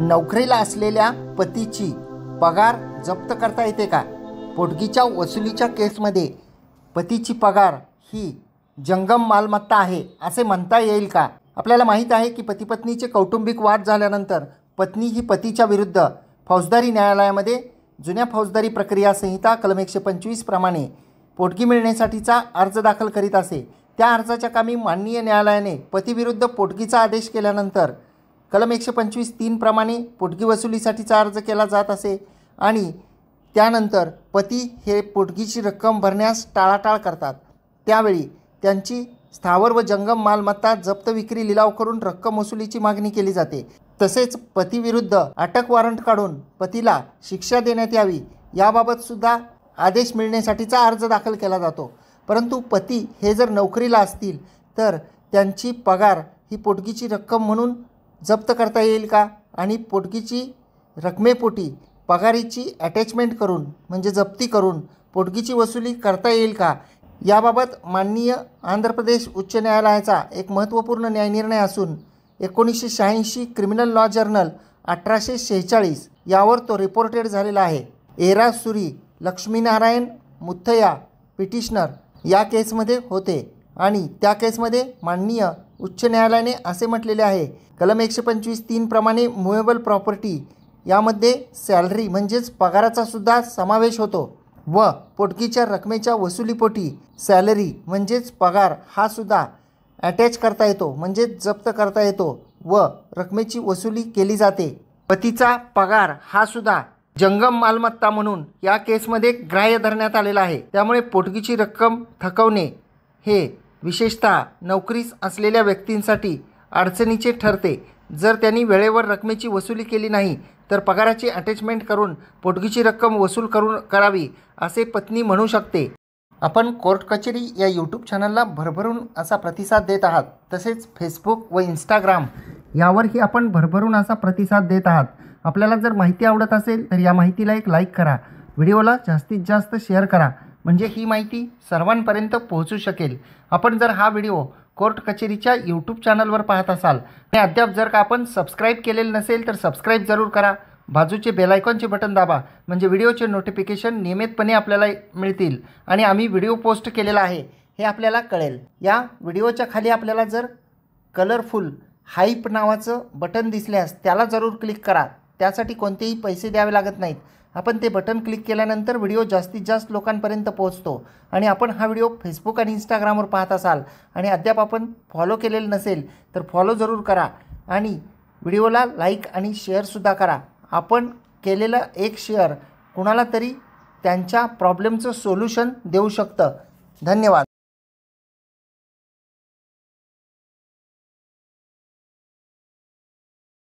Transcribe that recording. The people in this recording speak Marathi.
नोकरीला असलेल्या पतीची पगार जप्त करता येते का? पोटगीच्या वसुलीच्या केसमध्ये पतीची पगार ही जंगम मालमत्ता आहे असे म्हणता येईल का? आपल्याला माहीत आहे की पती-पत्नीचे कौटुंबिक वाद झाल्यानंतर पत्नी ही पतीच्या विरुद्ध फौजदारी न्यायालयामध्ये जुन्या फौजदारी प्रक्रिया संहिता कलम 125 प्रमाणे पोटगी मिळण्यासाठीचा अर्ज दाखल करीत असे। त्या अर्जाच्या कामी माननीय न्यायालयाने पतीविरुद्ध पोटगीचा आदेश केल्यानंतर कलम 125(3) प्रमाणे पोटगी वसुलीसाठीचा अर्ज केला जात असे आणि त्यानंतर पती हे पोटगीची रक्कम भरण्यास टाळाटाळ करतात। त्यावेळी त्यांची स्थावर व जंगम मालमत्ता जप्त विक्री लिलाव करून रक्कम वसुलीची मागणी केली जाते। तसेच पतीविरुद्ध अटक वॉरंट काढून पतीला शिक्षा देण्यात यावी याबाबत सुद्धा आदेश मिळण्यासाठीचा अर्ज दाखल केला जातो। परंतु पती हे जर नोकरीला असतील तर त्यांची पगार ही पोटगीची रक्कम म्हणून जप्त करता येईल का? आणि पोटगीची रकमेपोटी पगारीची अटॅचमेंट करून म्हणजे जप्ती करून पोटगीची वसुली करता येईल का? याबाबत माननीय आंध्र प्रदेश उच्च न्यायालयाचा एक महत्त्वपूर्ण न्यायनिर्णय असून 1986 क्रिमिनल लॉ जर्नल 1846 यावर तो रिपोर्टेड झालेला आहे। एरासुरी लक्ष्मीनारायण मुथ्थया पिटिशनर या केसमध्ये होते आणि त्या केसमध्ये माननीय उच्च न्यायालयाने असे म्हटलेले आहे, कलम 125(3) प्रमाणे मुवेबल प्रॉपर्टी यामध्ये सॅलरी म्हणजेच पगाराचा सुद्धा समावेश होतो व पोटगीच्या रकमेच्या वसुलीपोटी सॅलरी म्हणजेच पगार हा सुद्धा अटॅच करता येतो म्हणजे जप्त करता येतो व रकमेची वसुली केली जाते। पतीचा पगार हा सुद्धा जंगम मालमत्ता म्हणून या केसमध्ये ग्राह्य धरण्यात आलेला आहे। त्यामुळे पोटगीची रक्कम थकवणे हे विशेषतः नोकरीस असलेल्या व्यक्तींसाठी अडचणीचे ठरते। जर त्यांनी वेळेवर रकमेची वसुली केली नाही तर पगाराची अटॅचमेंट करून पोटगीची रक्कम वसूल करावी असे पत्नी म्हणू शकते। आपण कोर्ट कचेरी या यूट्यूब चॅनलला भरभरून असा प्रतिसाद देत आहात, तसेच फेसबुक व इंस्टाग्राम यावरही आपण भरभरून असा प्रतिसाद देत आहात। आपल्याला जर माहिती आवडत असेल तर या माहितीला एक लाईक करा, व्हिडिओला जास्तीत जास्त शेअर करा म्हणजे ही माहिती सर्वांपर्यंत पोहोचू शकेल। आपण जर हा व्हिडिओ कोर्ट कचेरीच्या यूट्यूब चॅनलवर पाहत असाल आणि अद्याप जर का आपण सबस्क्राईब केलेलं नसेल तर सबस्क्राईब जरूर करा, बाजूचे बेल आयकॉनचे बटन दाबा म्हणजे व्हिडिओचे नोटिफिकेशन नियमितपणे आपल्याला मिळतील आणि आम्ही व्हिडिओ पोस्ट केलेला आहे हे आपल्याला कळेल। या व्हिडिओच्या खाली आपल्याला जर कलरफुल हाईप नावाचं बटन दिसल्यास त्याला जरूर क्लिक करा, त्यासाठी कोणतेही पैसे द्यावे लागत नाहीत। आपण ते बटन क्लिक केल्यानंतर व्हिडिओ जास्तीत जास्त लोकांपर्यंत पोहोचतो आणि आपण हा व्हिडिओ फेसबुक आणि इंस्टाग्रामवर पाहत असाल आणि अद्याप आपण फॉलो केलेलं नसेल तर फॉलो जरूर करा आणि व्हिडिओला लाईक आणि शेअरसुद्धा करा। आपण केलेलं एक शेअर कुणाला तरी त्यांच्या प्रॉब्लेमचं सोल्युशन देऊ शकतं। धन्यवाद।